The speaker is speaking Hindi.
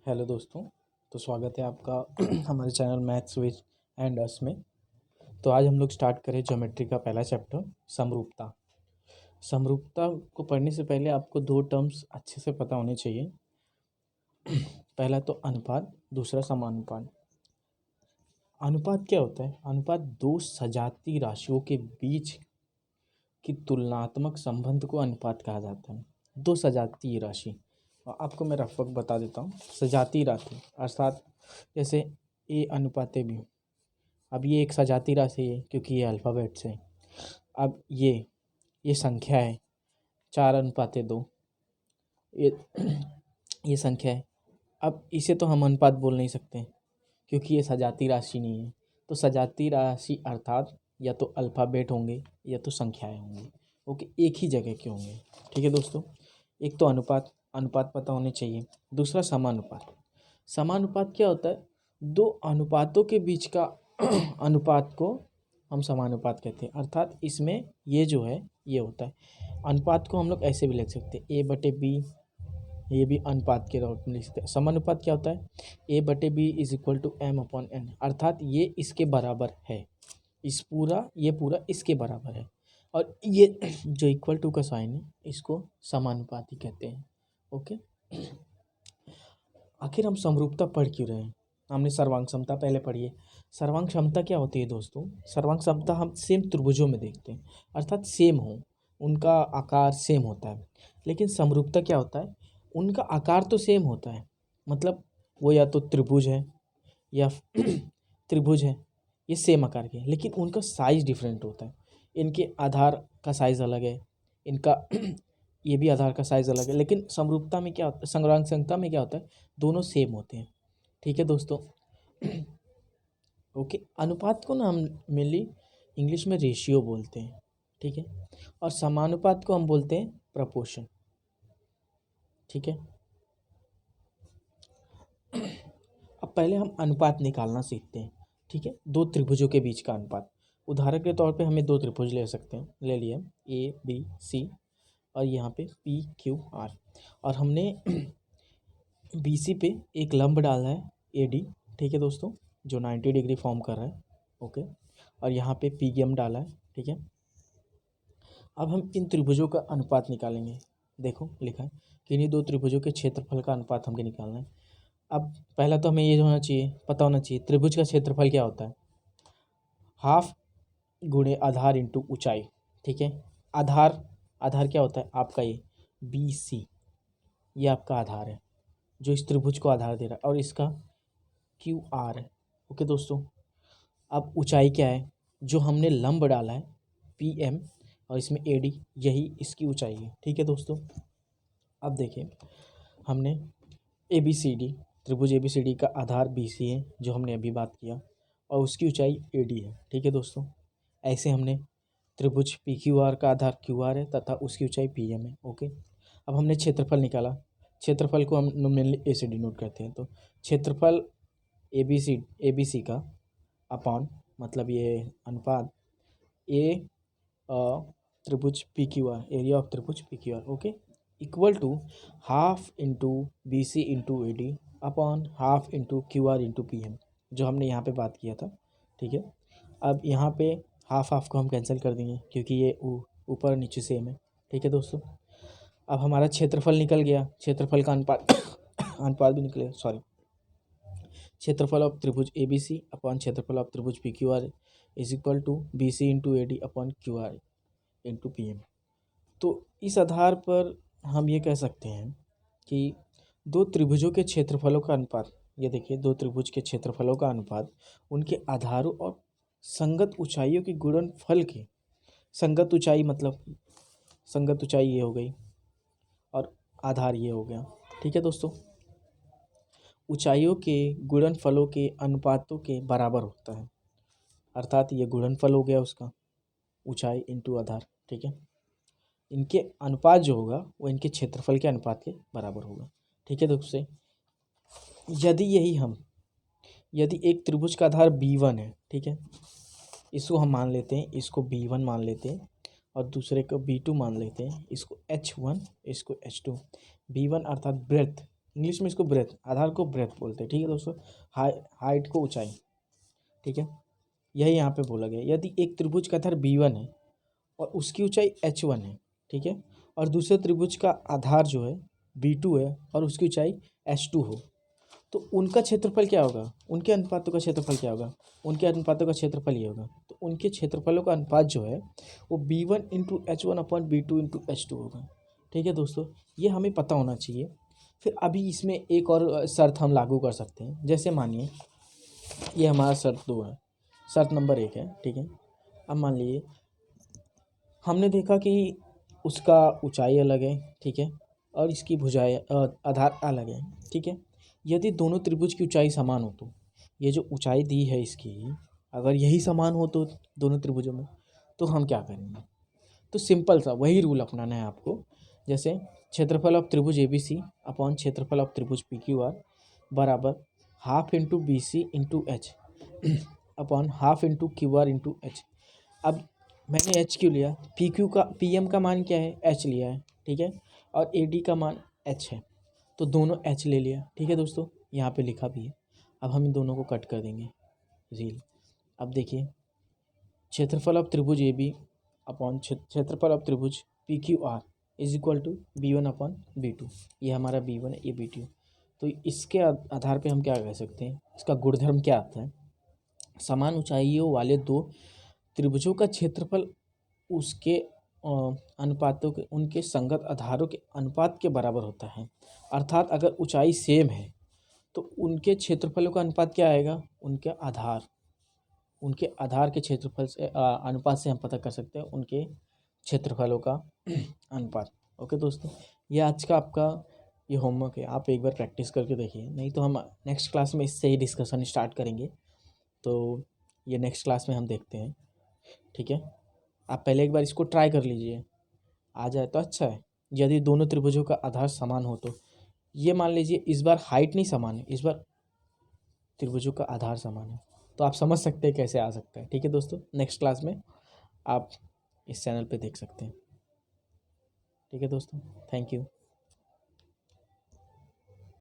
हेलो दोस्तों। तो स्वागत है आपका हमारे चैनल मैथ्स विद एंड अस में। तो आज हम लोग स्टार्ट करें ज्योमेट्री का पहला चैप्टर समरूपता। समरूपता को पढ़ने से पहले आपको दो टर्म्स अच्छे से पता होने चाहिए। पहला तो अनुपात, दूसरा समानुपात। अनुपात क्या होता है? अनुपात दो सजाती राशियों के बीच की तुलनात्मक संबंध को अनुपात कहा जाता है। दो सजाती राशि, और आपको मैं रफ वर्क बता देता हूँ। सजाती राशि अर्थात जैसे ए अनुपात बी। अब ये एक सजाती राशि है क्योंकि ये अल्फ़ाबेट से। अब ये संख्या है 4:2। ये ये संख्या है। अब इसे तो हम अनुपात बोल नहीं सकते क्योंकि ये सजाती राशि नहीं है। तो सजाती राशि अर्थात या तो अल्फ़ाबेट होंगे या तो संख्याएं होंगी। ओके, एक ही जगह के होंगे। ठीक है दोस्तों, एक तो अनुपात अनुपात पता होने चाहिए। दूसरा समानुपात। समानुपात क्या होता है? दो अनुपातों के बीच का अनुपात को हम समानुपात कहते हैं। अर्थात इसमें ये जो है ये होता है। अनुपात को हम लोग ऐसे भी लिख सकते हैं, A/B। ये भी अनुपात के रूप में लिख सकते हैं। समानुपात क्या होता है? A/B = M/N। अर्थात ये इसके बराबर है। ये पूरा इसके बराबर है। और ये जो इक्वल टू का साइन है इसको समानुपाती कहते हैं। ओके, आखिर हम समरूपता पढ़ क्यों रहे हैं? हमने सर्वांग क्षमता पहले पढ़ी है। सर्वांग क्षमता क्या होती है दोस्तों? सर्वांग क्षमता हम सेम त्रिभुजों में देखते हैं, अर्थात सेम हो, उनका आकार सेम होता है। लेकिन समरूपता क्या होता है? उनका आकार तो सेम होता है, मतलब वो या तो त्रिभुज है या त्रिभुज है, ये सेम आकार के हैं, लेकिन उनका साइज डिफरेंट होता है। इनके आधार का साइज अलग है, इनका ये भी आधार का साइज अलग है। लेकिन समरूपता में क्या होता है, सर्वांग क्षमता में क्या होता है? दोनों सेम होते हैं। ठीक है दोस्तों। ओके, अनुपात को ना हम मेनली इंग्लिश में रेशियो बोलते हैं। ठीक है, और समानुपात को हम बोलते हैं प्रपोर्शन। ठीक है, अब पहले हम अनुपात निकालना सीखते हैं। ठीक है, दो त्रिभुजों के बीच का अनुपात। उदाहरण के तौर पे हमें दो त्रिभुज ले सकते हैं, ले लिए ABC, और यहाँ पे PQR, और हमने BC पे एक लंब डाला है AD। ठीक है दोस्तों, जो 90 डिग्री फॉर्म कर रहा है। ओके, और यहाँ पे PM डाला है। ठीक है, अब हम इन त्रिभुजों का अनुपात निकालेंगे। देखो लिखा है कि इन्हीं दो त्रिभुजों के क्षेत्रफल का अनुपात हमको निकालना है। अब पहला तो हमें ये होना चाहिए, पता होना चाहिए त्रिभुज का क्षेत्रफल क्या होता है। हाफ गुणे आधार इंटू ऊंचाई। ठीक है, आधार आधार क्या होता है आपका? ये BC, ये आपका आधार है जो इस त्रिभुज को आधार दे रहा है, और इसका QR है। ओके दोस्तों, अब ऊंचाई क्या है? जो हमने लंब डाला है PM, और इसमें AD, यही इसकी ऊंचाई है। ठीक है दोस्तों, अब देखिए हमने ABCD, त्रिभुज ABCD का आधार BC है जो हमने अभी बात किया, और उसकी ऊंचाई AD है। ठीक है दोस्तों, ऐसे हमने त्रिभुज PQR का आधार QR है तथा उसकी ऊंचाई PM है। ओके, अब हमने क्षेत्रफल निकाला। क्षेत्रफल को हम मेनली A से डिनोट करते हैं। तो क्षेत्रफल ABC का अपॉन, मतलब ये अनुपात ए त्रिभुज PQR, एरिया ऑफ त्रिभुज PQR। Okay, equal to half into BC into AD upon half into QR into PM, जो हमने यहाँ पे बात किया था। ठीक है, अब यहाँ पे हाफ हाफ को हम कैंसिल कर देंगे क्योंकि ये ऊपर नीचे सेम है। ठीक है दोस्तों, अब हमारा क्षेत्रफल निकल गया, क्षेत्रफल का अनुपात अनुपात भी निकलेगा, सॉरी। क्षेत्रफल ऑफ त्रिभुज ABC अपॉन क्षेत्रफल ऑफ त्रिभुज PQR is equal to BC into AD upon QR into PM। तो इस आधार पर हम ये कह सकते हैं कि दो त्रिभुजों के क्षेत्रफलों का अनुपात, ये देखिए दो त्रिभुज के क्षेत्रफलों का अनुपात उनके आधारों और संगत ऊंचाइयों के गुणनफल के, संगत ऊंचाई मतलब संगत ऊंचाई ये हो गई और आधार ये हो गया। ठीक है दोस्तों, ऊंचाइयों के गुणनफलों के अनुपातों के बराबर होता है, अर्थात ये गुणनफल हो गया उसका, ऊंचाई इंटू आधार। ठीक है, इनके अनुपात जो होगा वो इनके क्षेत्रफल के अनुपात के बराबर होगा। ठीक है दोस्तों, यदि एक त्रिभुज का आधार B1 है, ठीक है, इसको हम मान लेते हैं, इसको B1 मान लेते हैं, और दूसरे को B2 मान लेते हैं, इसको H1, इसको H2। B1 अर्थात ब्रेड्थ, इंग्लिश में इसको ब्रेथ, आधार को ब्रेथ बोलते हैं, ठीक है दोस्तों। हाइट को ऊंचाई, ठीक है। यही यहाँ पे बोला गया, यदि एक त्रिभुज का आधार B1 है और उसकी ऊंचाई H1 है, ठीक है, और दूसरे त्रिभुज का आधार जो है B2 है और उसकी ऊंचाई H2 हो, तो उनका क्षेत्रफल क्या होगा, उनके अनुपातों का क्षेत्रफल क्या होगा, उनके अनुपातों का क्षेत्रफल ये होगा। तो उनके क्षेत्रफलों का अनुपात जो है वो B1 into H1 upon B2 into H2 होगा, ठीक है दोस्तों। ये हमें पता होना चाहिए। फिर अभी इसमें एक और शर्त हम लागू कर सकते हैं। जैसे मानिए ये हमारा शर्त 2 है, शर्त नंबर 1 है, ठीक है। अब मान लीजिए हमने देखा कि उसका ऊंचाई अलग है, ठीक है, और इसकी भुजाएं आधार अलग है, ठीक है। यदि दोनों त्रिभुज की ऊंचाई समान हो, तो ये जो ऊंचाई दी है इसकी, अगर यही समान हो तो दोनों त्रिभुजों में, तो हम क्या करेंगे। तो सिंपल सा वही रूल अपनाना है आपको। जैसे क्षेत्रफल ऑफ त्रिभुज ABC अपॉन क्षेत्रफल ऑफ त्रिभुज PQR बराबर half into BC into H upon half into QR into H। अब मैंने H क्यों लिया, PM का मान क्या है, H लिया है, ठीक है, और AD का मान H है, तो दोनों H ले लिया, ठीक है दोस्तों। यहाँ पे लिखा भी है। अब हम इन दोनों को कट कर देंगे रील। अब देखिए क्षेत्रफल ऑफ त्रिभुज AB अपॉन क्षेत्रफल ऑफ त्रिभुज PQR is equal to B1 upon B2। ये हमारा B1 है, ये B2। तो इसके आधार पे हम क्या कह सकते हैं, इसका गुणधर्म क्या आता है, समान ऊंचाइयों वाले दो त्रिभुजों का क्षेत्रफल उसके अनुपातों के, उनके संगत आधारों के अनुपात के बराबर होता है। अर्थात अगर ऊंचाई सेम है तो उनके क्षेत्रफलों का अनुपात क्या आएगा, उनके आधार के क्षेत्रफल से अनुपात से हम पता कर सकते हैं उनके क्षेत्रफलों का अनुपात। ओके दोस्तों, ये आज का आपका ये होमवर्क है, आप एक बार प्रैक्टिस करके देखिए, नहीं तो हम नेक्स्ट क्लास में इससे ही डिस्कशन स्टार्ट करेंगे। तो ये नेक्स्ट क्लास में हम देखते हैं, ठीक है। आप पहले एक बार इसको ट्राई कर लीजिए, आ जाए तो अच्छा है। यदि दोनों त्रिभुजों का आधार समान हो तो, ये मान लीजिए इस बार हाइट नहीं समान है, इस बार त्रिभुजों का आधार समान है, तो आप समझ सकते हैं कैसे आ सकता है, ठीक है दोस्तों। नेक्स्ट क्लास में आप इस चैनल पे देख सकते हैं, ठीक है दोस्तों। Thank you.